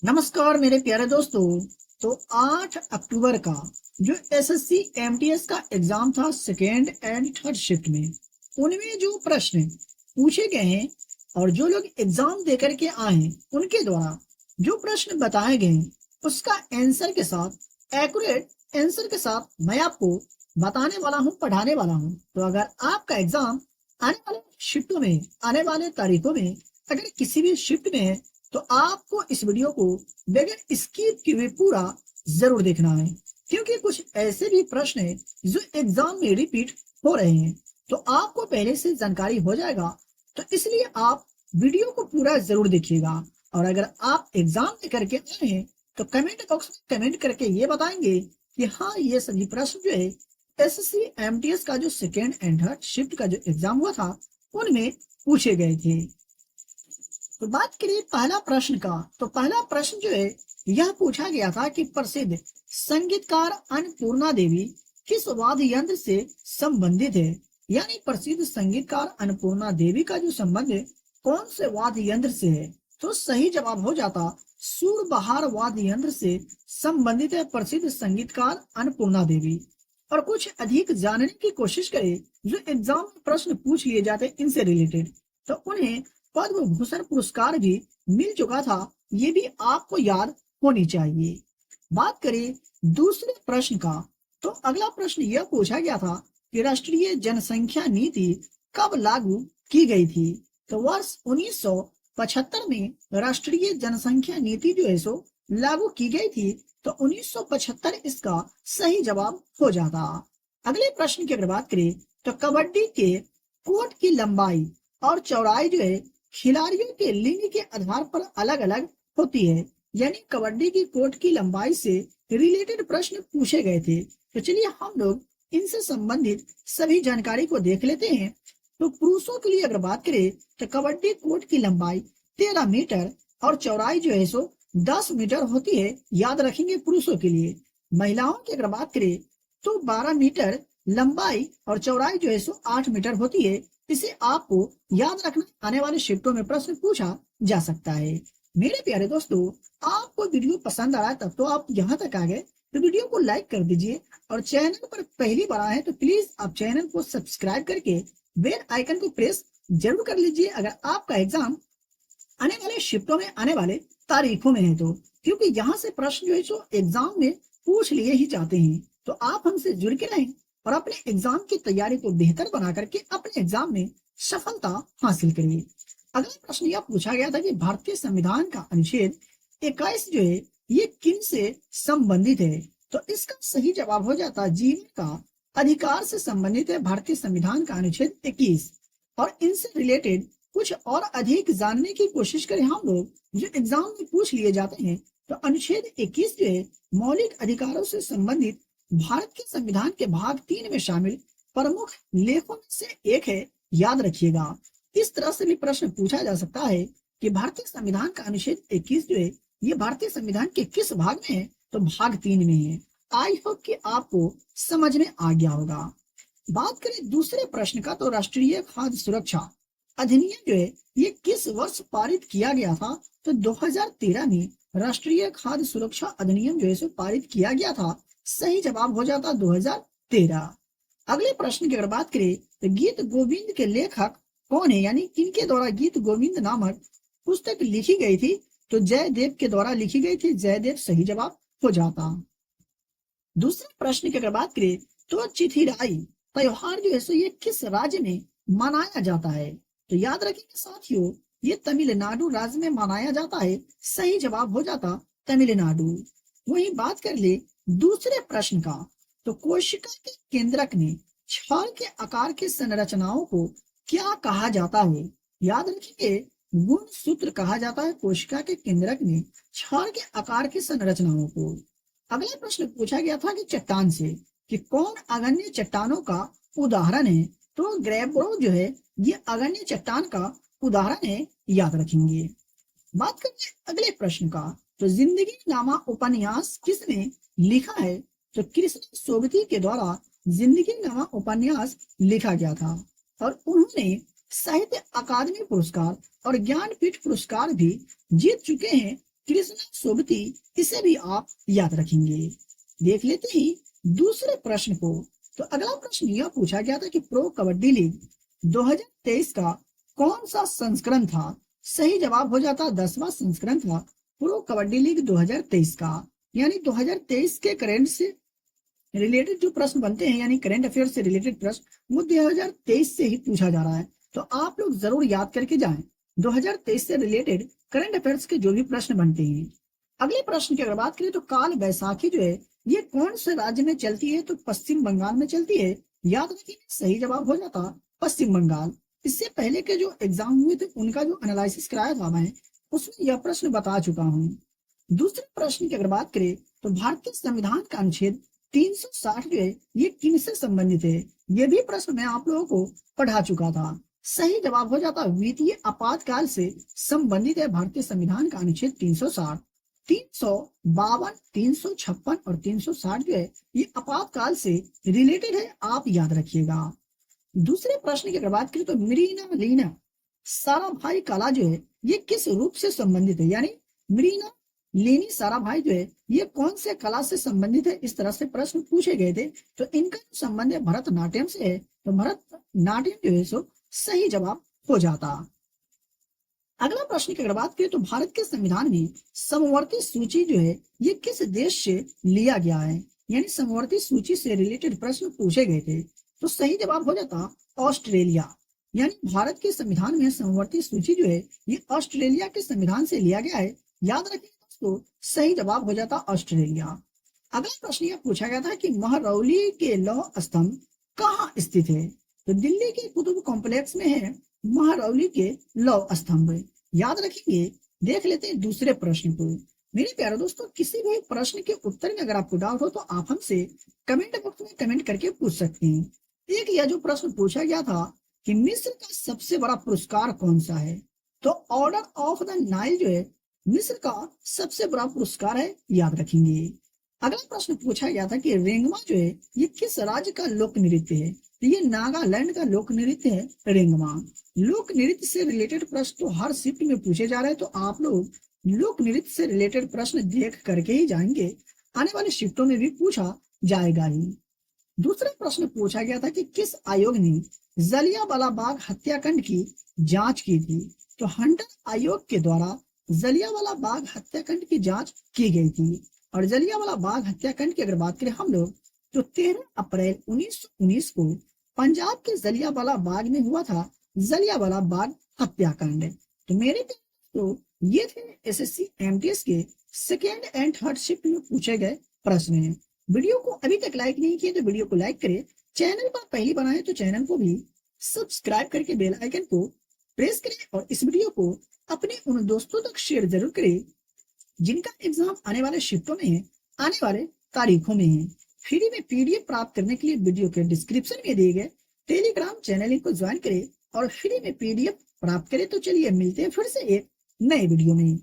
नमस्कार मेरे प्यारे दोस्तों। तो 8 अक्टूबर का जो एसएससी एमटीएस का एग्जाम था सेकेंड एंड थर्ड शिफ्ट में, उनमें जो प्रश्न पूछे गए हैं और जो लोग एग्जाम देकर के आए हैं उनके द्वारा जो प्रश्न बताए गए हैं उसका आंसर के साथ, एक्यूरेट आंसर के साथ मैं आपको बताने वाला हूँ, पढ़ाने वाला हूँ। तो अगर आपका एग्जाम आने वाले शिफ्टों में, आने वाले तारीखों में अगर किसी भी शिफ्ट में है तो आपको इस वीडियो को बगैर स्किप किए पूरा जरूर देखना है, क्योंकि कुछ ऐसे भी प्रश्न है जो एग्जाम में रिपीट हो रहे हैं, तो आपको पहले से जानकारी हो जाएगा। तो इसलिए आप वीडियो को पूरा जरूर देखिएगा। और अगर आप एग्जाम में करके आए हैं तो कमेंट बॉक्स में कमेंट करके ये बताएंगे कि हाँ, ये सभी प्रश्न जो है एसएससी एमटीएस का जो सेकेंड एंड थर्ड शिफ्ट का जो एग्जाम हुआ था उनमें पूछे गए थे। तो बात करिए पहला प्रश्न का, तो पहला प्रश्न जो है यह पूछा गया था कि प्रसिद्ध संगीतकार अन्नपूर्णा देवी किस वाद्य यंत्र से संबंधित है। यानी प्रसिद्ध संगीतकार अन्नपूर्णा देवी का जो संबंध है कौन से वाद्य यंत्र से है। तो सही जवाब हो जाता सूरबहार वाद्य यंत्र से संबंधित है प्रसिद्ध संगीतकार अन्नपूर्णा देवी। और कुछ अधिक जानने की कोशिश करें जो एग्जाम में प्रश्न पूछ लिए जाते इनसे रिलेटेड, तो उन्हें पद्म भूषण पुरस्कार भी मिल चुका था, ये भी आपको याद होनी चाहिए। बात करें दूसरे प्रश्न का, तो अगला प्रश्न यह पूछा गया था कि राष्ट्रीय जनसंख्या नीति कब लागू की गई थी। तो वर्ष 1975 में राष्ट्रीय जनसंख्या नीति जो है सो लागू की गई थी। तो 1975 इसका सही जवाब हो जाता। अगले प्रश्न की अगर बात करें तो कबड्डी के कोर्ट की लंबाई और चौड़ाई जो है खिलाड़ियों के लिंग के आधार पर अलग अलग होती है। यानी कबड्डी की कोर्ट की लंबाई से रिलेटेड प्रश्न पूछे गए थे। तो चलिए हम लोग इनसे संबंधित सभी जानकारी को देख लेते हैं। तो पुरुषों के लिए अगर बात करें तो कबड्डी कोर्ट की लंबाई 13 मीटर और चौड़ाई जो है सो 10 मीटर होती है, याद रखेंगे पुरुषों के लिए। महिलाओं की अगर बात करें तो 12 मीटर लंबाई और चौड़ाई जो है सो 8 मीटर होती है। इसे आपको याद रखना, आने वाले शिफ्टों में प्रश्न पूछा जा सकता है। मेरे प्यारे दोस्तों, आपको वीडियो पसंद आया तब तो आप यहाँ तक आ गए तो वीडियो को लाइक कर दीजिए, और चैनल पर पहली बार आए तो प्लीज आप चैनल को सब्सक्राइब करके बेल आइकन को प्रेस जरूर कर लीजिए अगर आपका एग्जाम आने वाले शिफ्टों में, आने वाले तारीखों में है तो, क्योंकि यहाँ से प्रश्न जो है सो एग्जाम में पूछ लिए ही जाते हैं। तो आप हमसे जुड़ के रहें और अपने एग्जाम की तैयारी को बेहतर बना करके अपने एग्जाम में सफलता हासिल करिए। अगला प्रश्न यह पूछा गया था कि भारतीय संविधान का अनुच्छेद 21 जो है ये किन से संबंधित है। तो इसका सही जवाब हो जाता जीवन का अधिकार से संबंधित है भारतीय संविधान का अनुच्छेद 21। और इनसे रिलेटेड कुछ और अधिक जानने की कोशिश करें हम लोग जो एग्जाम में पूछ लिए जाते हैं। तो अनुच्छेद 21 जो है मौलिक अधिकारों से संबंधित भारत के संविधान के भाग 3 में शामिल प्रमुख लेखों में से एक है, याद रखिएगा। इस तरह से भी प्रश्न पूछा जा सकता है कि भारतीय संविधान का अनुच्छेद 21 जो है ये भारतीय संविधान के किस भाग में है। तो भाग 3 में है। आई होप कि आपको समझ में आ गया होगा। बात करें दूसरे प्रश्न का, तो राष्ट्रीय खाद्य सुरक्षा अधिनियम जो है ये किस वर्ष पारित किया गया था। तो 2013 में राष्ट्रीय खाद्य सुरक्षा अधिनियम जो है सो पारित किया गया था। सही जवाब हो जाता 2013। अगले प्रश्न की अगर बात करें तो गीत गोविंद के लेखक कौन है, यानी किनके द्वारा गीत गोविंद नामक पुस्तक लिखी गई थी। तो जयदेव के द्वारा लिखी गई थी। जयदेव सही जवाब हो जाता। दूसरे प्रश्न की अगर बात करें तो चिथिराई त्योहार जो है सो ये किस राज्य में मनाया जाता है। तो याद रखिए साथियों, ये तमिलनाडु राज्य में मनाया जाता है। सही जवाब हो जाता तमिलनाडु। वही बात कर ले दूसरे प्रश्न का, तो कोशिका के केंद्रक में छड़ के आकार की संरचनाओं को क्या कहा जाता है। याद रखिए गुणसूत्र कहा जाता है कोशिका के केंद्रक में छड़ के आकार की संरचनाओं को। अगला प्रश्न पूछा गया था कि चट्टान से कि कौन अगण्य चट्टानों का उदाहरण है। तो ग्रेबरो जो है ये अगण्य चट्टान का उदाहरण है, याद रखेंगे। बात करें अगले प्रश्न का, तो जिंदगी नामा उपन्यास किसने लिखा है। तो कृष्ण सोबती के द्वारा जिंदगी नामा उपन्यास लिखा गया था। और उन्होंने साहित्य अकादमी पुरस्कार और ज्ञानपीठ पुरस्कार भी जीत चुके हैं कृष्णा सोबती, इसे भी आप याद रखेंगे। देख लेते ही दूसरे प्रश्न को। तो अगला प्रश्न यह पूछा गया था कि प्रो कबड्डी लीग 2023 का कौन सा संस्करण था। सही जवाब हो जाता 10वां संस्करण था प्रो कबड्डी लीग 2023 का। यानी 2023 के करंट से रिलेटेड जो प्रश्न बनते हैं, यानी करंट अफेयर से रिलेटेड प्रश्न, वो 2023 से ही पूछा जा रहा है। तो आप लोग जरूर याद करके जाएं 2023 से रिलेटेड करंट अफेयर्स के जो भी प्रश्न बनते हैं। अगले प्रश्न की अगर बात करें तो काल बैसाखी जो है ये कौन से राज्य में चलती है। तो पश्चिम बंगाल में चलती है। याद रखिए सही जवाब हो जाता पश्चिम बंगाल। इससे पहले के जो एग्जाम हुए थे उनका जो एनालिसिस कराया था मैं, उसमें यह प्रश्न बता चुका हूँ। दूसरे प्रश्न की अगर बात करें तो भारतीय संविधान का अनुच्छेद 360 जो है ये किनसे संबंधित है। ये भी प्रश्न मैं आप लोगों को पढ़ा चुका था। सही जवाब हो जाता वित्तीय आपातकाल से संबंधित है भारतीय संविधान का अनुच्छेद 360। 352, 356 और 360 जो है ये आपातकाल से रिलेटेड है, आप याद रखिएगा। दूसरे प्रश्न की अगर बात करें तो मृणा लीना साराभाई कला जो है ये किस रूप से संबंधित है। यानी मृणा लेनी साराभाई जो है ये कौन से कला से संबंधित है। इस तरह से प्रश्न पूछे गए थे। तो इनका जो संबंध है भरतनाट्यम से है। तो भरतनाट्यम जो है सो सही जवाब हो जाता। अगला प्रश्न की अगर बात करें तो भारत के संविधान में समवर्ती सूची जो है ये किस देश से लिया गया है। यानी समवर्ती सूची से रिलेटेड प्रश्न पूछे गए थे। तो सही जवाब हो जाता ऑस्ट्रेलिया। यानी भारत के संविधान में समवर्ती सूची जो है ये ऑस्ट्रेलिया के संविधान से लिया गया है। याद रखिए दोस्तों सही जवाब हो जाता ऑस्ट्रेलिया। अगला प्रश्न यह पूछा गया था कि महरौली के लौह स्तंभ कहाँ स्थित है। तो दिल्ली के कुतुब कॉम्प्लेक्स में है महरौली के लौह स्तंभ। याद रखेंगे। देख लेते हैं दूसरे प्रश्न को। मेरे प्यारे दोस्तों किसी भी प्रश्न के उत्तर में अगर आपको डाउट हो तो आप हमसे कमेंट बॉक्स में कमेंट करके पूछ सकते हैं। एक यह जो प्रश्न पूछा गया था कि मिस्र का सबसे बड़ा पुरस्कार कौन सा है। तो ऑर्डर ऑफ द नाइल जो है मिस्र का सबसे बड़ा पुरस्कार है। याद रखेंगे। अगला प्रश्न पूछा गया था कि रेंगमा जो है ये किस राज्य का लोक नृत्य है। तो ये नागालैंड का लोक नृत्य है रेंगमा। लोक नृत्य से रिलेटेड प्रश्न तो हर शिफ्ट में पूछे जा रहे हैं। तो आप लोग लोक नृत्य से रिलेटेड प्रश्न देख करके ही जाएंगे। आने वाले शिफ्टों में भी पूछा जाएगा ही। दूसरा प्रश्न पूछा गया था कि किस आयोग ने जलियांवाला बाग हत्याकांड की जांच की थी। तो हंटर आयोग के द्वारा जलियांवाला बाग हत्याकांड की जांच की गई थी। और जलियांवाला बाग हत्याकांड की अगर बात करें हम लोग तो 13 अप्रैल 1919 को पंजाब के जलियांवाला बाग में हुआ था जलियांवाला बाग हत्याकांड। तो मेरे तो ये थे एसएससी एमटीएस के सेकेंड एंड थर्ड शिफ्ट में पूछे गए प्रश्न हैं। वीडियो को अभी तक लाइक नहीं किए तो वीडियो को लाइक करें। चैनल पर पहली बनाए तो चैनल को भी सब्सक्राइब करके बेल आइकन को प्रेस करें और इस वीडियो को अपने उन दोस्तों तक शेयर जरूर करें जिनका एग्जाम आने वाले शिफ्टों में है, आने वाले तारीखों में है। फ्री में पीडीएफ प्राप्त करने के लिए वीडियो के डिस्क्रिप्शन में दिए गए टेलीग्राम चैनल को ज्वाइन करें और फ्री में पीडीएफ प्राप्त करें। तो चलिए मिलते हैं फिर से एक नए वीडियो में।